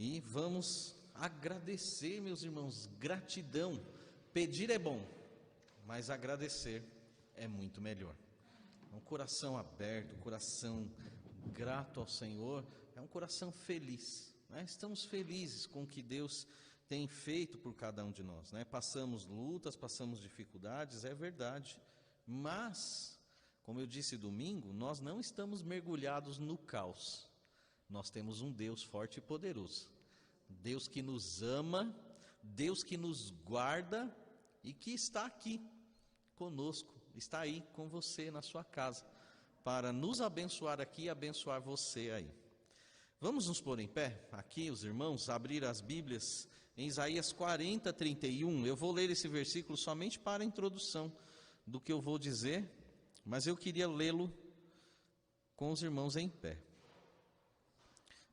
E vamos agradecer, meus irmãos, gratidão. Pedir é bom, mas agradecer é muito melhor. Um coração aberto, um coração grato ao Senhor, é um coração feliz, né? Estamos felizes com o que Deus tem feito por cada um de nós, né? Passamos lutas, passamos dificuldades, é verdade, mas, como eu disse domingo, nós não estamos mergulhados no caos. Nós temos um Deus forte e poderoso, Deus que nos ama, Deus que nos guarda e que está aqui conosco, está aí com você na sua casa, para nos abençoar aqui e abençoar você aí. Vamos nos pôr em pé, aqui os irmãos, abrir as Bíblias em Isaías 40, 31. Eu vou ler esse versículo somente para a introdução do que eu vou dizer, mas eu queria lê-lo com os irmãos em pé.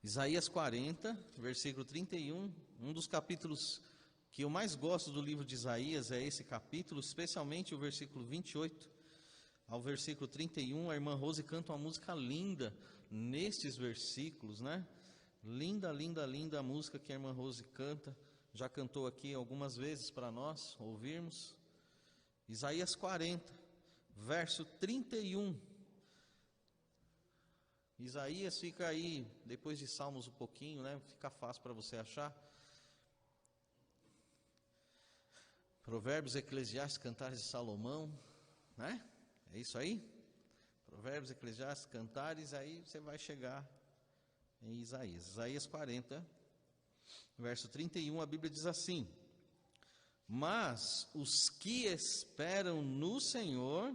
Isaías 40, versículo 31, um dos capítulos que eu mais gosto do livro de Isaías é esse capítulo, especialmente o versículo 28 ao versículo 31. A irmã Rose canta uma música linda nestes versículos, né? Linda, linda, linda a música que a irmã Rose canta, já cantou aqui algumas vezes para nós ouvirmos. Isaías 40, verso 31. Isaías fica aí, depois de Salmos um pouquinho, né? Fica fácil para você achar. Provérbios, Eclesiastes, Cantares de Salomão, né? É isso aí? Provérbios, Eclesiastes, Cantares, aí você vai chegar em Isaías. Isaías 40, verso 31, a Bíblia diz assim: mas os que esperam no Senhor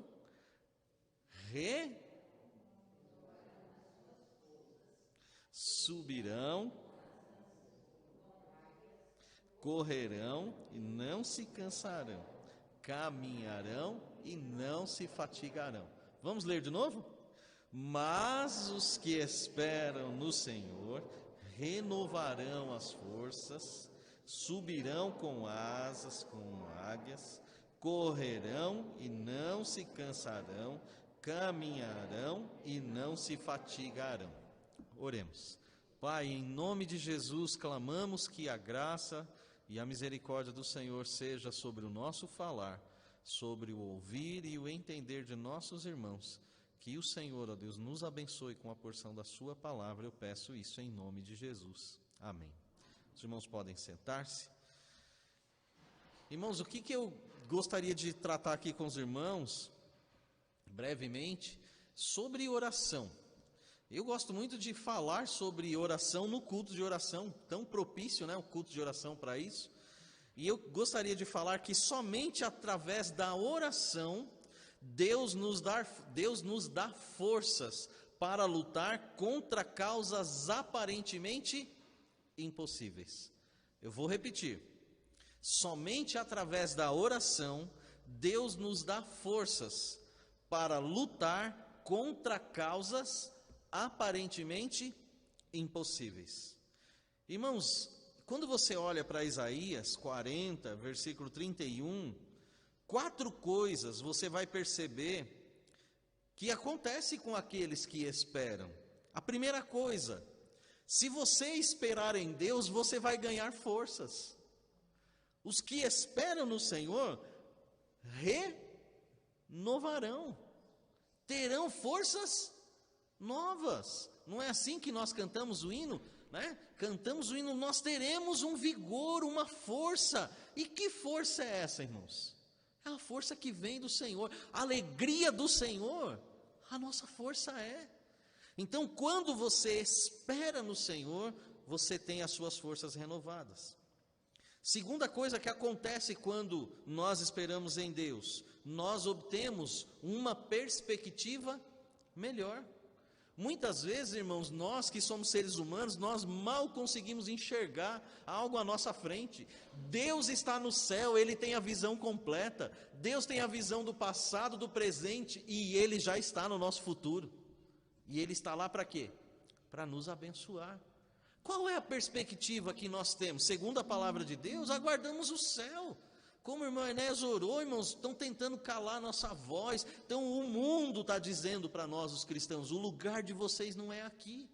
subirão, correrão e não se cansarão, caminharão e não se fatigarão. Vamos ler de novo? Mas os que esperam no Senhor renovarão as forças, subirão com asas como águias, correrão e não se cansarão, caminharão e não se fatigarão. Oremos. Pai, em nome de Jesus, clamamos que a graça e a misericórdia do Senhor seja sobre o nosso falar, sobre o ouvir e o entender de nossos irmãos. Que o Senhor, ó Deus, nos abençoe com a porção da sua palavra. Eu peço isso em nome de Jesus. Amém. Os irmãos podem sentar-se. Irmãos, o que eu gostaria de tratar aqui com os irmãos, brevemente, sobre oração. Eu gosto muito de falar sobre oração no culto de oração, tão propício, né, o culto de oração para isso. E eu gostaria de falar que somente através da oração, Deus nos dá forças para lutar contra causas aparentemente impossíveis. Eu vou repetir. Somente através da oração, Deus nos dá forças para lutar contra causas aparentemente impossíveis. Irmãos, quando você olha para Isaías 40, versículo 31, 4 coisas você vai perceber que acontece com aqueles que esperam. A primeira coisa, se você esperar em Deus, você vai ganhar forças. Os que esperam no Senhor renovarão, terão forças novas. Não é assim que nós cantamos o hino, né? Cantamos o hino, nós teremos um vigor, uma força. E que força é essa, irmãos? É a força que vem do Senhor, a alegria do Senhor, a nossa força é. Então, quando você espera no Senhor, você tem as suas forças renovadas. Segunda coisa que acontece quando nós esperamos em Deus, nós obtemos uma perspectiva melhor. Muitas vezes, irmãos, nós que somos seres humanos, nós mal conseguimos enxergar algo à nossa frente. Deus está no céu, Ele tem a visão completa. Deus tem a visão do passado, do presente, e Ele já está no nosso futuro. E Ele está lá para quê? Para nos abençoar. Qual é a perspectiva que nós temos? Segundo a palavra de Deus, aguardamos o céu. Como o irmão Enéas orou, irmãos, estão tentando calar nossa voz. Então o mundo está dizendo para nós, os cristãos, o lugar de vocês não é aqui.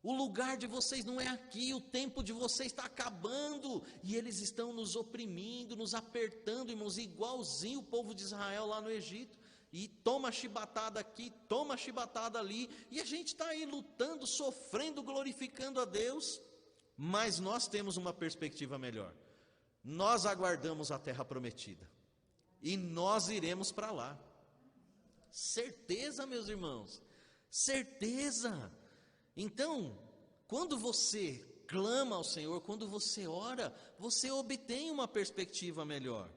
O lugar de vocês não é aqui, o tempo de vocês está acabando, e eles estão nos oprimindo, nos apertando, irmãos, igualzinho o povo de Israel lá no Egito, e toma chibatada aqui, toma chibatada ali, e a gente está aí lutando, sofrendo, glorificando a Deus, mas nós temos uma perspectiva melhor. Nós aguardamos a terra prometida, e nós iremos para lá. Certeza, meus irmãos, certeza. Então, quando você clama ao Senhor, quando você ora, você obtém uma perspectiva melhor.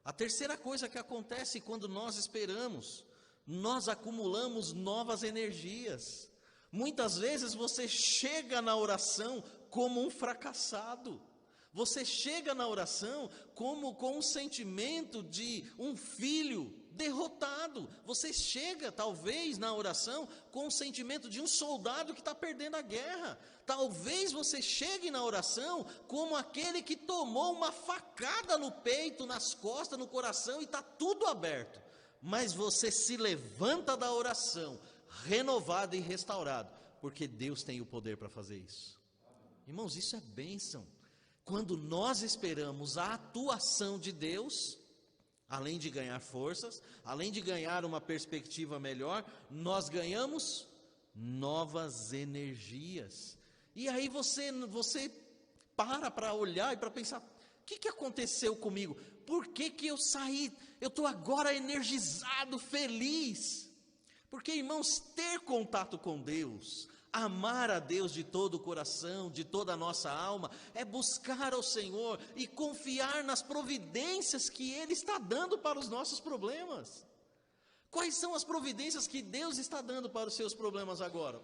A terceira coisa que acontece quando nós esperamos, nós acumulamos novas energias. Muitas vezes você chega na oração como um fracassado. Você chega na oração como com um sentimento de um filho derrotado. Você chega, talvez, na oração com o sentimento de um soldado que está perdendo a guerra. Talvez você chegue na oração como aquele que tomou uma facada no peito, nas costas, no coração e está tudo aberto. Mas você se levanta da oração, renovado e restaurado, porque Deus tem o poder para fazer isso. Irmãos, isso é bênção. Quando nós esperamos a atuação de Deus, além de ganhar forças, além de ganhar uma perspectiva melhor, nós ganhamos novas energias. E aí você para olhar e para pensar, o que aconteceu comigo? Por que eu saí? Eu estou agora energizado, feliz. Porque, irmãos, ter contato com Deus, amar a Deus de todo o coração, de toda a nossa alma, é buscar ao Senhor e confiar nas providências que Ele está dando para os nossos problemas. Quais são as providências que Deus está dando para os seus problemas agora?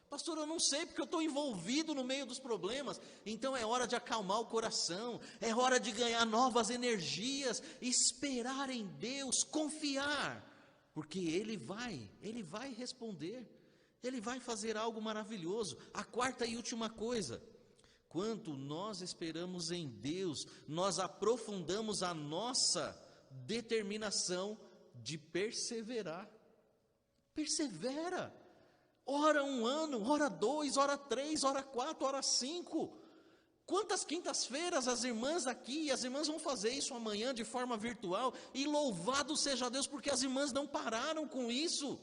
Pastor, eu não sei, porque eu estou envolvido no meio dos problemas. Então é hora de acalmar o coração, é hora de ganhar novas energias, esperar em Deus, confiar, porque Ele vai responder. Ele vai fazer algo maravilhoso. A quarta e última coisa, quando nós esperamos em Deus, nós aprofundamos a nossa determinação de perseverar. Persevera. Ora 1 ano, ora 2, ora 3, ora 4, ora 5. Quantas quintas-feiras as irmãs aqui, as irmãs vão fazer isso amanhã de forma virtual, e louvado seja Deus, porque as irmãs não pararam com isso.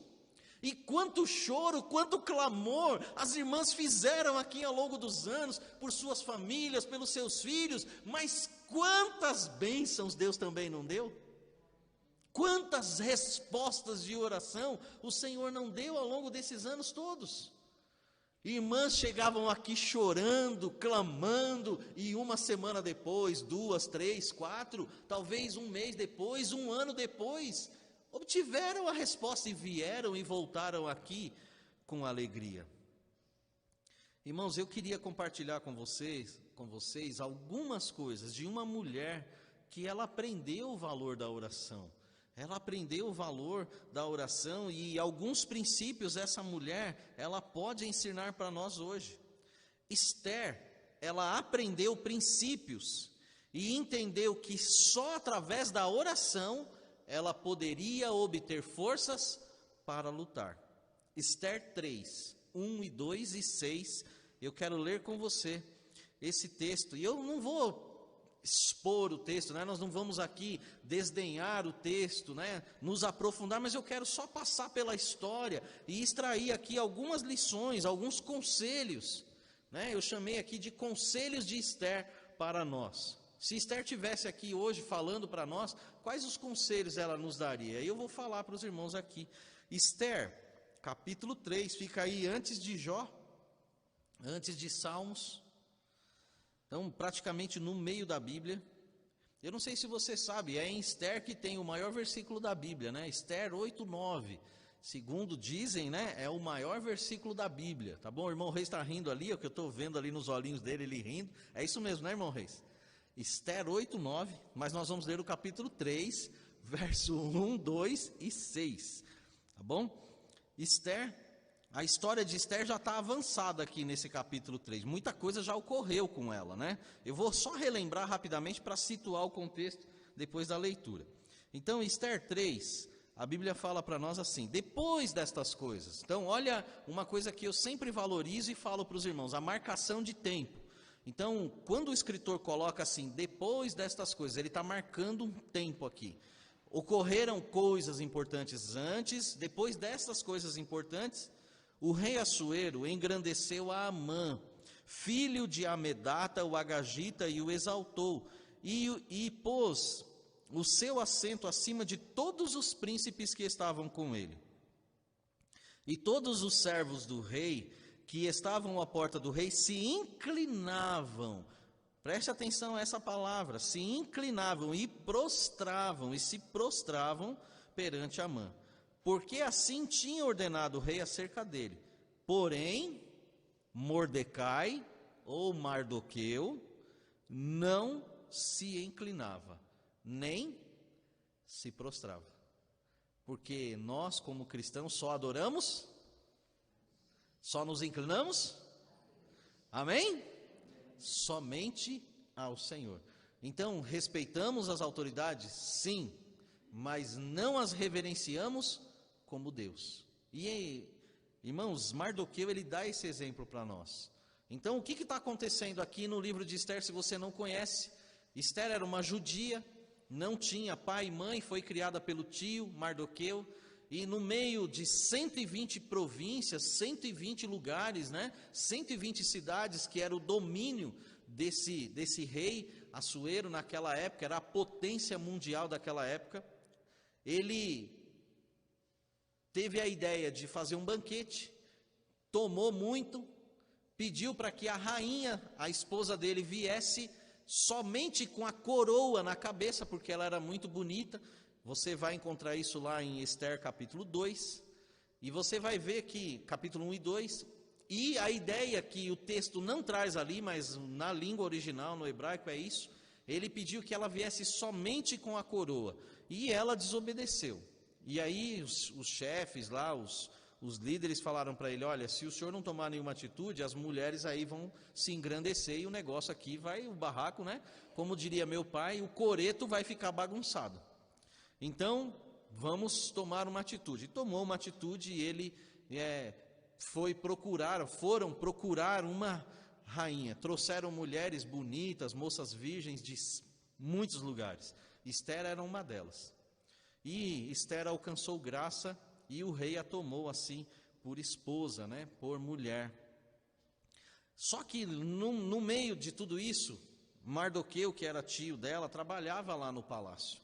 E quanto choro, quanto clamor as irmãs fizeram aqui ao longo dos anos, por suas famílias, pelos seus filhos, mas quantas bênçãos Deus também não deu? Quantas respostas de oração o Senhor não deu ao longo desses anos todos? Irmãs chegavam aqui chorando, clamando, e uma semana depois, 2, 3, 4, talvez um mês depois, 1 ano depois, obtiveram a resposta e vieram e voltaram aqui com alegria. Irmãos, eu queria compartilhar com vocês algumas coisas de uma mulher que ela aprendeu o valor da oração. Ela aprendeu o valor da oração e alguns princípios essa mulher, ela pode ensinar para nós hoje. Esther, ela aprendeu princípios e entendeu que só através da oração ela poderia obter forças para lutar. Esther 3, 1 e 2 e 6, eu quero ler com você esse texto, e eu não vou expor o texto, né? Nós não vamos aqui desdenhar o texto, né? Nos aprofundar, mas eu quero só passar pela história e extrair aqui algumas lições, alguns conselhos, né? Eu chamei aqui de conselhos de Esther para nós. Se Esther estivesse aqui hoje falando para nós, quais os conselhos ela nos daria? Eu vou falar para os irmãos aqui. Esther, capítulo 3, fica aí antes de Jó, antes de Salmos. Então, praticamente no meio da Bíblia. Eu não sei se você sabe, é em Esther que tem o maior versículo da Bíblia, né? Esther 8:9. Segundo dizem, né? É o maior versículo da Bíblia. Tá bom? O irmão Reis está rindo ali, é o que eu estou vendo ali nos olhinhos dele, ele rindo. É isso mesmo, né, irmão Reis? Esther 8:9, mas nós vamos ler o capítulo 3, verso 1, 2 e 6. Tá bom? Esther. A história de Esther já está avançada aqui nesse capítulo 3. Muita coisa já ocorreu com ela, né? Eu vou só relembrar rapidamente para situar o contexto depois da leitura. Então, Esther 3, a Bíblia fala para nós assim, depois destas coisas. Então, olha uma coisa que eu sempre valorizo e falo para os irmãos, a marcação de tempo. Então, quando o escritor coloca assim, depois destas coisas, ele está marcando um tempo aqui. Ocorreram coisas importantes antes, depois dessas coisas importantes, o rei Assuero engrandeceu a Amã, filho de Amedata, o Agagita, e o exaltou, e pôs o seu assento acima de todos os príncipes que estavam com ele. E todos os servos do rei, que estavam à porta do rei, se inclinavam, preste atenção a essa palavra, se inclinavam e se prostravam perante Amã, porque assim tinha ordenado o rei acerca dele. Porém, Mordecai, ou Mardoqueu, não se inclinava, nem se prostrava. Porque nós, como cristãos, só adoramos, só nos inclinamos, amém? Somente ao Senhor. Então, respeitamos as autoridades? Sim, mas não as reverenciamos como Deus. E, irmãos, Mardoqueu, ele dá esse exemplo para nós. Então, o que está acontecendo aqui no livro de Esther, se você não conhece? Esther era uma judia, não tinha pai e mãe, foi criada pelo tio Mardoqueu, e no meio de 120 províncias, 120 lugares, 120 cidades, que era o domínio desse rei Assuero naquela época, era a potência mundial daquela época. Ele teve a ideia de fazer um banquete, tomou muito, pediu para que a rainha, a esposa dele, viesse somente com a coroa na cabeça, porque ela era muito bonita. Você vai encontrar isso lá em Esther capítulo 2, e você vai ver que, capítulo 1 e 2, e a ideia que o texto não traz ali, mas na língua original, no hebraico, é isso. Ele pediu que ela viesse somente com a coroa, e ela desobedeceu. E aí os chefes lá, os líderes falaram para ele, olha, se o senhor não tomar nenhuma atitude, as mulheres aí vão se engrandecer, e o negócio aqui vai, o barraco, como diria meu pai, o coreto vai ficar bagunçado. Então, vamos tomar uma atitude. Tomou uma atitude e ele foram procurar uma rainha. Trouxeram mulheres bonitas, moças virgens de muitos lugares. Esther era uma delas. E Esther alcançou graça e o rei a tomou assim por esposa, por mulher. Só que no meio de tudo isso, Mardoqueu, que era tio dela, trabalhava lá no palácio.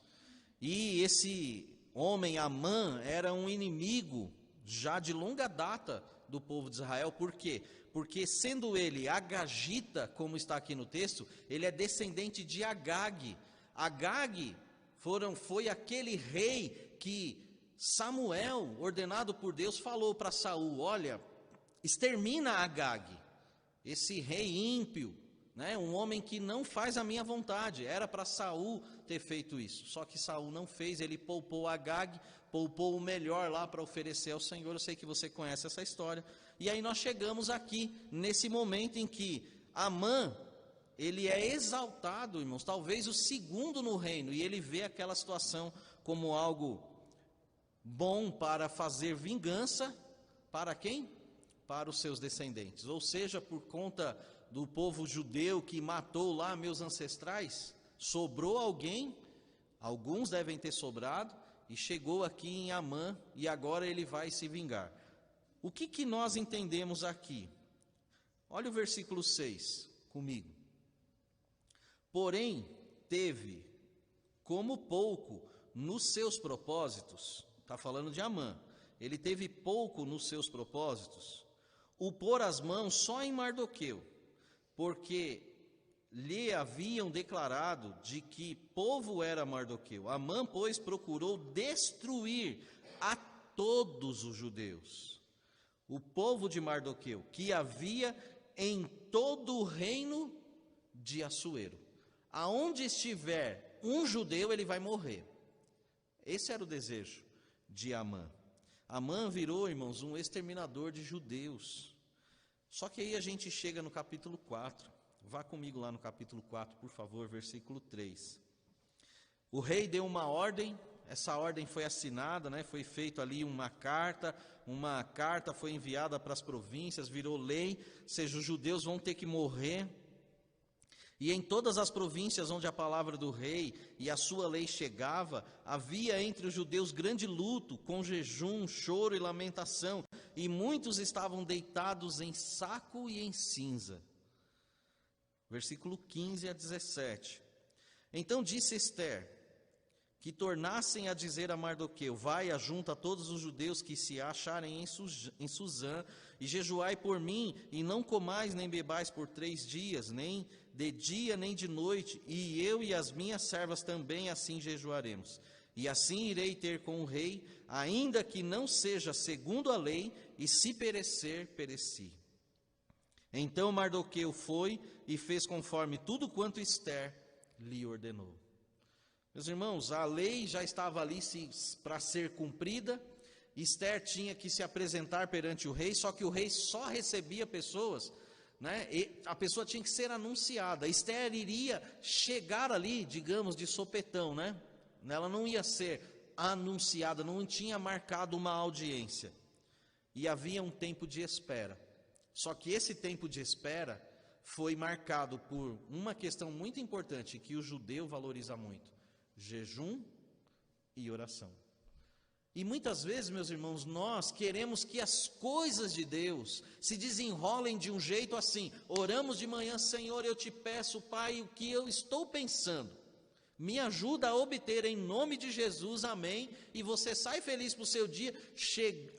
E esse homem, Amã, era um inimigo já de longa data do povo de Israel. Por quê? Porque sendo ele Agagita, como está aqui no texto, ele é descendente de Agag. Agag foi aquele rei que Samuel, ordenado por Deus, falou para Saul, olha, extermina Agag, esse rei ímpio, um homem que não faz a minha vontade. Era para Saul ter feito isso, só que Saul não fez. Ele poupou Agag, poupou o melhor lá para oferecer ao Senhor. Eu sei que você conhece essa história. E aí nós chegamos aqui, nesse momento em que Amã, ele é exaltado, irmãos, talvez o segundo no reino, e ele vê aquela situação como algo bom para fazer vingança. Para quem? Para os seus descendentes, ou seja, por conta do povo judeu que matou lá meus ancestrais, sobrou alguém, alguns devem ter sobrado, e chegou aqui em Amã, e agora ele vai se vingar. O que nós entendemos aqui? Olha o versículo 6 comigo. Porém, teve como pouco nos seus propósitos, está falando de Amã, ele teve pouco nos seus propósitos, o pôr as mãos só em Mardoqueu, porque lhe haviam declarado de que povo era Mardoqueu. Amã, pois, procurou destruir a todos os judeus, o povo de Mardoqueu, que havia em todo o reino de Assuero. Aonde estiver um judeu, ele vai morrer. Esse era o desejo de Amã. Amã virou, irmãos, um exterminador de judeus. Só que aí a gente chega no capítulo 4. Vá comigo lá no capítulo 4, por favor, versículo 3. O rei deu uma ordem, essa ordem foi assinada, né? Foi feito ali uma carta foi enviada para as províncias, virou lei, ou seja, os judeus vão ter que morrer. E em todas as províncias onde a palavra do rei e a sua lei chegava, havia entre os judeus grande luto, com jejum, choro e lamentação, e muitos estavam deitados em saco e em cinza. Versículo 15 a 17. Então disse Ester, que tornassem a dizer a Mardoqueu: vai, ajunta todos os judeus que se acharem em Susã, e jejuai por mim, e não comais nem bebais por 3 dias, nem de dia nem de noite, e eu e as minhas servas também assim jejuaremos. E assim irei ter com o rei, ainda que não seja segundo a lei, e se perecer, pereci. Então Mardoqueu foi e fez conforme tudo quanto Ester lhe ordenou. Meus irmãos, a lei já estava ali para ser cumprida. Ester tinha que se apresentar perante o rei, só que o rei só recebia pessoas, né? E a pessoa tinha que ser anunciada. Ester iria chegar ali, digamos, de sopetão, né? Ela não ia ser anunciada, não tinha marcado uma audiência. E havia um tempo de espera. Só que esse tempo de espera foi marcado por uma questão muito importante que o judeu valoriza muito: jejum e oração. E muitas vezes, meus irmãos, nós queremos que as coisas de Deus se desenrolem de um jeito assim. Oramos de manhã: Senhor, eu te peço, Pai, o que eu estou pensando, me ajuda a obter em nome de Jesus, amém. E você sai feliz para o seu dia,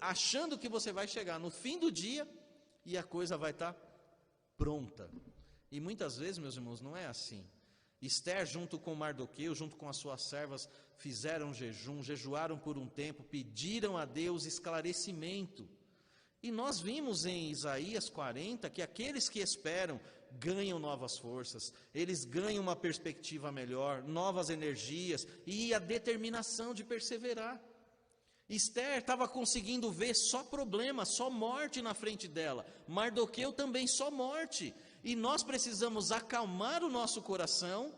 achando que você vai chegar no fim do dia e a coisa vai estar pronta. E muitas vezes, meus irmãos, não é assim. Ester, junto com Mardoqueu, junto com as suas servas, fizeram jejum, jejuaram por um tempo, pediram a Deus esclarecimento. E nós vimos em Isaías 40 que aqueles que esperam ganham novas forças, eles ganham uma perspectiva melhor, novas energias e a determinação de perseverar. Ester estava conseguindo ver só problema, só morte na frente dela. Mardoqueu também só morte. E nós precisamos acalmar o nosso coração,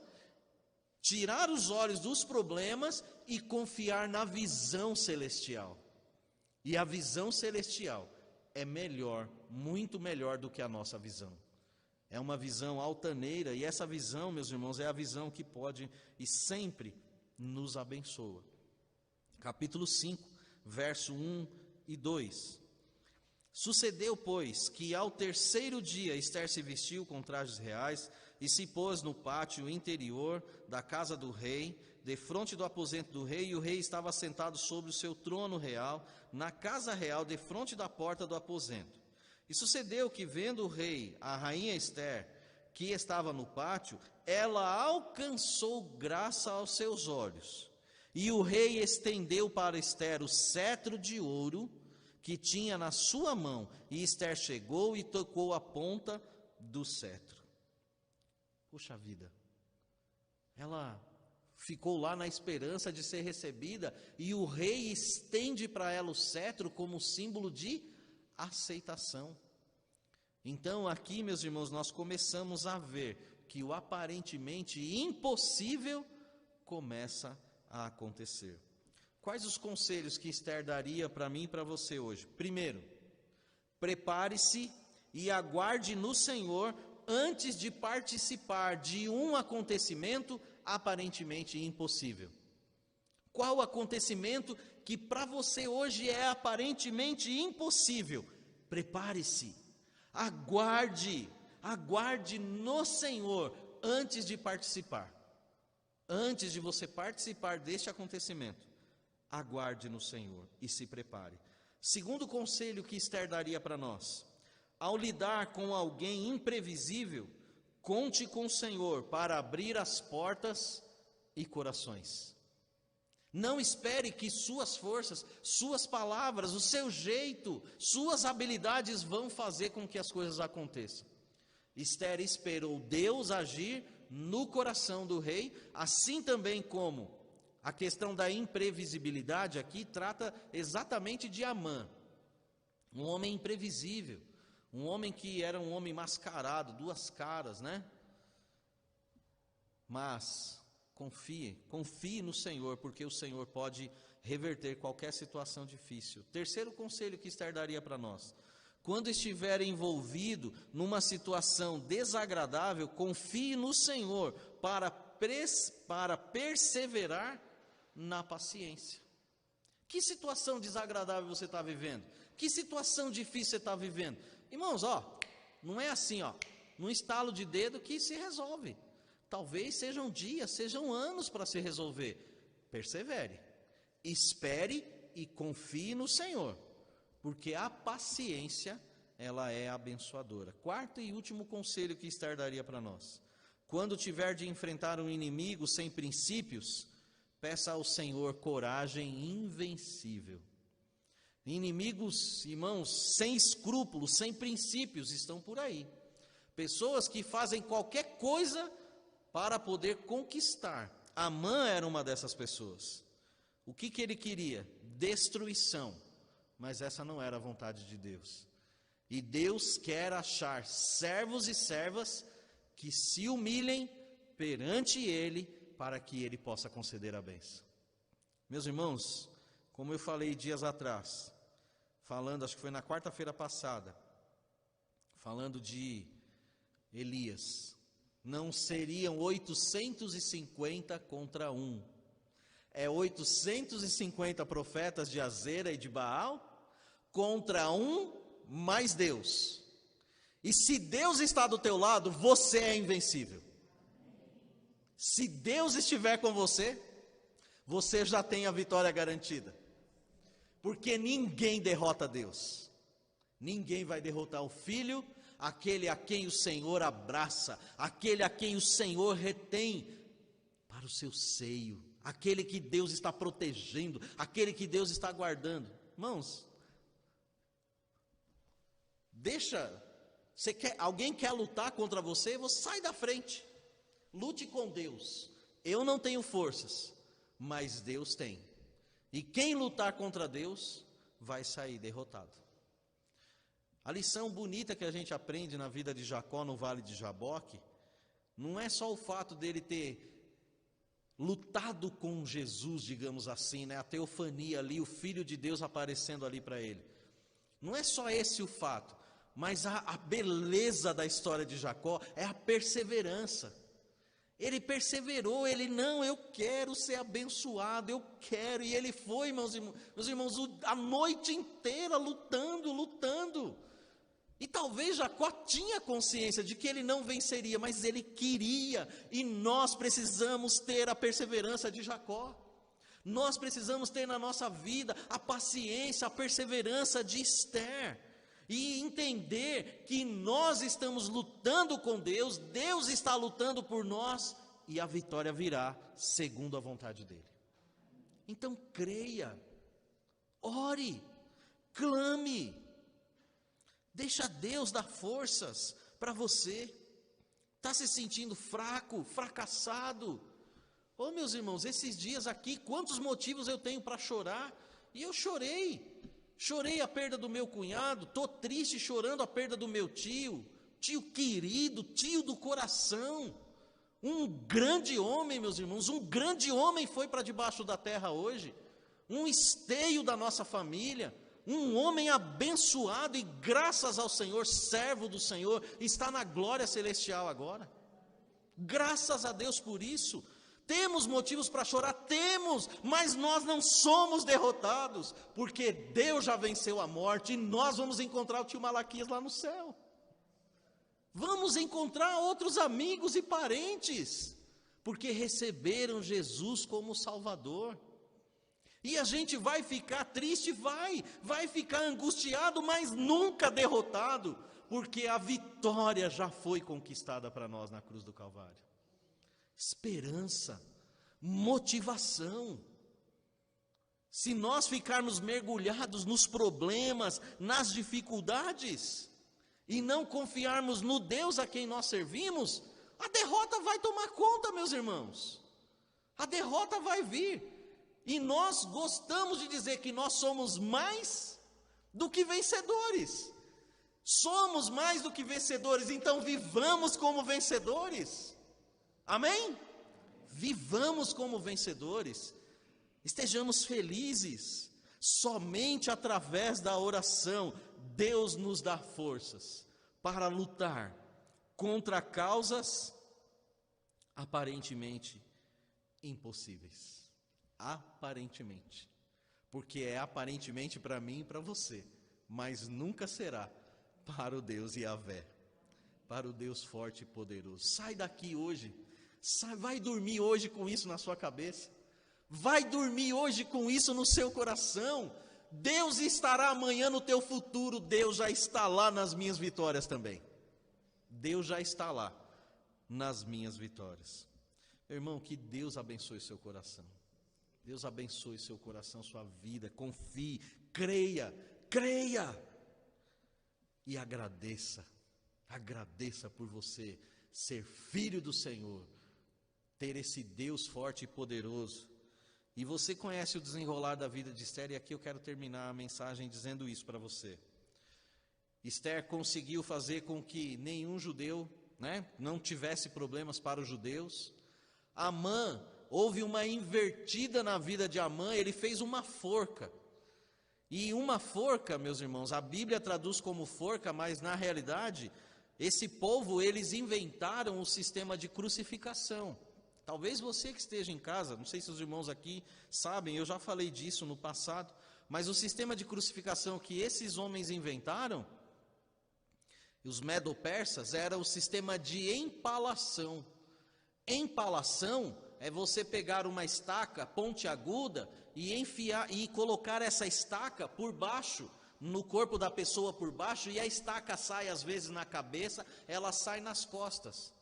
tirar os olhos dos problemas e confiar na visão celestial. E a visão celestial é melhor, muito melhor do que a nossa visão. É uma visão altaneira, e essa visão, meus irmãos, é a visão que pode e sempre nos abençoa. Capítulo 5, verso 1 e 2. Sucedeu, pois, que ao 3º dia Ester se vestiu com trajes reais e se pôs no pátio interior da casa do rei, defronte do aposento do rei, e o rei estava sentado sobre o seu trono real, na casa real, defronte da porta do aposento. E sucedeu que, vendo o rei a rainha Ester, que estava no pátio, ela alcançou graça aos seus olhos. E o rei estendeu para Ester o cetro de ouro que tinha na sua mão, e Ester chegou e tocou a ponta do cetro. Puxa vida, ela ficou lá na esperança de ser recebida, e o rei estende para ela o cetro como símbolo de aceitação. Então aqui, meus irmãos, nós começamos a ver que o aparentemente impossível começa a acontecer. Quais os conselhos que Ester daria para mim e para você hoje? Primeiro, prepare-se e aguarde no Senhor antes de participar de um acontecimento aparentemente impossível. Qual acontecimento que para você hoje é aparentemente impossível? Prepare-se, aguarde no Senhor antes de participar. Antes de você participar deste acontecimento, aguarde no Senhor e se prepare. Segundo conselho que Ester daria para nós: ao lidar com alguém imprevisível, conte com o Senhor para abrir as portas e corações. Não espere que suas forças, suas palavras, o seu jeito, suas habilidades vão fazer com que as coisas aconteçam. Ester esperou Deus agir no coração do rei, assim também como a questão da imprevisibilidade aqui trata exatamente de Amã, um homem imprevisível, um homem que era um homem mascarado, 2 caras, né? Mas confie no Senhor, porque o Senhor pode reverter qualquer situação difícil. Terceiro conselho que Esther daria para nós: quando estiver envolvido numa situação desagradável, confie no Senhor para perseverar na paciência. Que situação desagradável você está vivendo? Que situação difícil você está vivendo? Irmãos, não é assim, num estalo de dedo que se resolve. Talvez sejam dias, sejam anos para se resolver. Persevere, espere e confie no Senhor, porque a paciência, ela é abençoadora. Quarto e último conselho que Esther daria para nós: quando tiver de enfrentar um inimigo sem princípios, peça ao Senhor coragem invencível. Inimigos, irmãos, sem escrúpulos, sem princípios, estão por aí. Pessoas que fazem qualquer coisa para poder conquistar. Amã era uma dessas pessoas. O que ele queria? Destruição. Mas essa não era a vontade de Deus. E Deus quer achar servos e servas que se humilhem perante Ele, para que Ele possa conceder a bênção. Meus irmãos, como eu falei dias atrás, acho que foi na quarta-feira passada, falando de Elias, não seriam 850 contra 1, é 850 profetas de Azera e de Baal, contra 1 mais Deus. E se Deus está do teu lado, você é invencível. Se Deus estiver com você, você já tem a vitória garantida. Porque ninguém derrota Deus. Ninguém vai derrotar o Filho, aquele a quem o Senhor abraça, aquele a quem o Senhor retém para o seu seio, aquele que Deus está protegendo, aquele que Deus está guardando. Irmãos, alguém quer lutar contra você, você sai da frente. Lute com Deus. Eu não tenho forças, mas Deus tem. E quem lutar contra Deus vai sair derrotado. A lição bonita que a gente aprende na vida de Jacó no Vale de Jaboque, não é só o fato dele ter lutado com Jesus, digamos assim, a teofania ali, o Filho de Deus aparecendo ali para ele. Não é só esse o fato, mas a beleza da história de Jacó é a perseverança. Ele perseverou, eu quero ser abençoado, eu quero, e ele foi, meus irmãos, a noite inteira lutando, e talvez Jacó tinha consciência de que ele não venceria, mas ele queria, e nós precisamos ter a perseverança de Jacó, nós precisamos ter na nossa vida a paciência, a perseverança de Esther, e entender que nós estamos lutando com Deus, Deus está lutando por nós, e a vitória virá segundo a vontade dEle. Então creia, ore, clame, deixa Deus dar forças para você. Está se sentindo fraco, fracassado? Meus irmãos, esses dias aqui, quantos motivos eu tenho para chorar, e eu chorei a perda do meu cunhado, estou triste chorando a perda do meu tio querido, tio do coração, um grande homem, meus irmãos, um grande homem foi para debaixo da terra hoje, um esteio da nossa família, um homem abençoado e graças ao Senhor, servo do Senhor, está na glória celestial agora, graças a Deus por isso. Temos motivos para chorar? Temos, mas nós não somos derrotados, porque Deus já venceu a morte, e nós vamos encontrar o tio Malaquias lá no céu, vamos encontrar outros amigos e parentes, porque receberam Jesus como Salvador, e a gente vai ficar triste, vai ficar angustiado, mas nunca derrotado, porque a vitória já foi conquistada para nós na cruz do Calvário. Esperança, motivação. Se nós ficarmos mergulhados nos problemas, nas dificuldades, e não confiarmos no Deus a quem nós servimos, a derrota vai tomar conta, meus irmãos. A derrota vai vir. E nós gostamos de dizer que nós somos mais do que vencedores. Somos mais do que vencedores, então vivamos como vencedores. Amém? vivamos como vencedores, estejamos felizes. Somente através da oração, Deus nos dá forças para lutar contra causas aparentemente impossíveis. Aparentemente. Porque é aparentemente para mim e para você, mas nunca será para o Deus Yahvé, para o Deus forte e poderoso. Sai daqui hoje, vai dormir hoje com isso na sua cabeça, vai dormir hoje com isso no seu coração. Deus estará amanhã no teu futuro, Deus já está lá nas minhas vitórias também. Deus já está lá nas minhas vitórias. Meu irmão, que Deus abençoe seu coração. Deus abençoe seu coração, sua vida. Confie, creia e agradeça. Agradeça por você ser filho do Senhor, ter esse Deus forte e poderoso. E você conhece o desenrolar da vida de Esther, e aqui eu quero terminar a mensagem dizendo isso para você. Esther conseguiu fazer com que nenhum judeu, não tivesse problemas para os judeus. Amã, houve uma invertida na vida de Amã, ele fez uma forca. E uma forca, meus irmãos, a Bíblia traduz como forca, mas na realidade, esse povo, eles inventaram o sistema de crucificação. Talvez você que esteja em casa, não sei se os irmãos aqui sabem, eu já falei disso no passado, mas o sistema de crucificação que esses homens inventaram, os medo-persas, era o sistema de empalação. Empalação é você pegar uma estaca pontiaguda e enfiar e colocar essa estaca por baixo, no corpo da pessoa por baixo, e a estaca sai às vezes na cabeça, ela sai nas costas.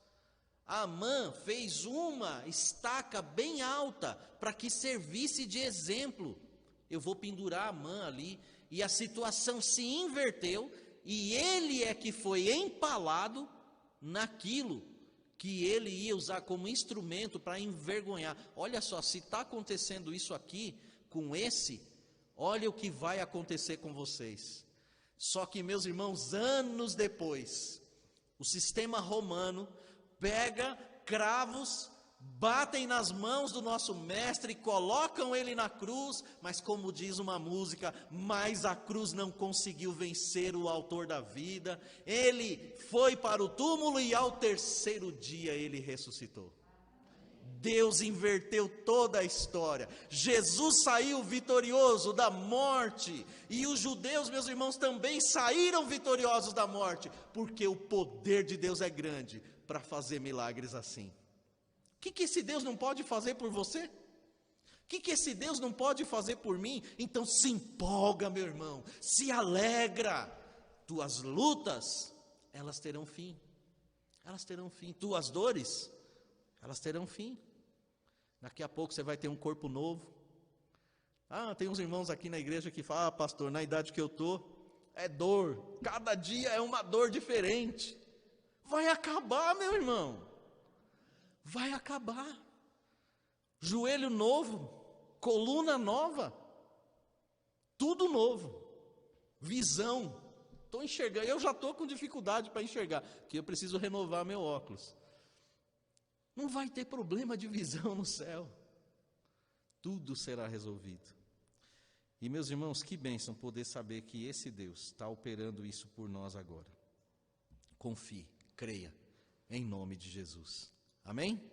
Amã fez uma estaca bem alta para que servisse de exemplo. Eu vou pendurar Amã ali, e a situação se inverteu, e ele é que foi empalado naquilo que ele ia usar como instrumento para envergonhar. Olha só, se está acontecendo isso aqui com esse, olha o que vai acontecer com vocês. Só que, meus irmãos, anos depois, o sistema romano pega cravos, batem nas mãos do nosso mestre, colocam ele na cruz, mas como diz uma música, mas a cruz não conseguiu vencer o autor da vida. Ele foi para o túmulo e ao terceiro dia ele ressuscitou. Deus inverteu toda a história. Jesus saiu vitorioso da morte, e os judeus, meus irmãos, também saíram vitoriosos da morte, porque o poder de Deus é grande para fazer milagres assim. O que esse Deus não pode fazer por você? O que esse Deus não pode fazer por mim? Então se empolga, meu irmão, se alegra. Tuas lutas, elas terão fim. Elas terão fim. Tuas dores, elas terão fim. Daqui a pouco você vai ter um corpo novo. Tem uns irmãos aqui na igreja que falam, pastor, na idade que eu estou, é dor. Cada dia é uma dor diferente. Vai acabar, meu irmão. Vai acabar. Joelho novo, coluna nova, tudo novo. Visão. Estou enxergando, eu já estou com dificuldade para enxergar, porque eu preciso renovar meu óculos. Não vai ter problema de visão no céu. Tudo será resolvido. E meus irmãos, que bênção poder saber que esse Deus está operando isso por nós agora. Confie, creia, em nome de Jesus. Amém?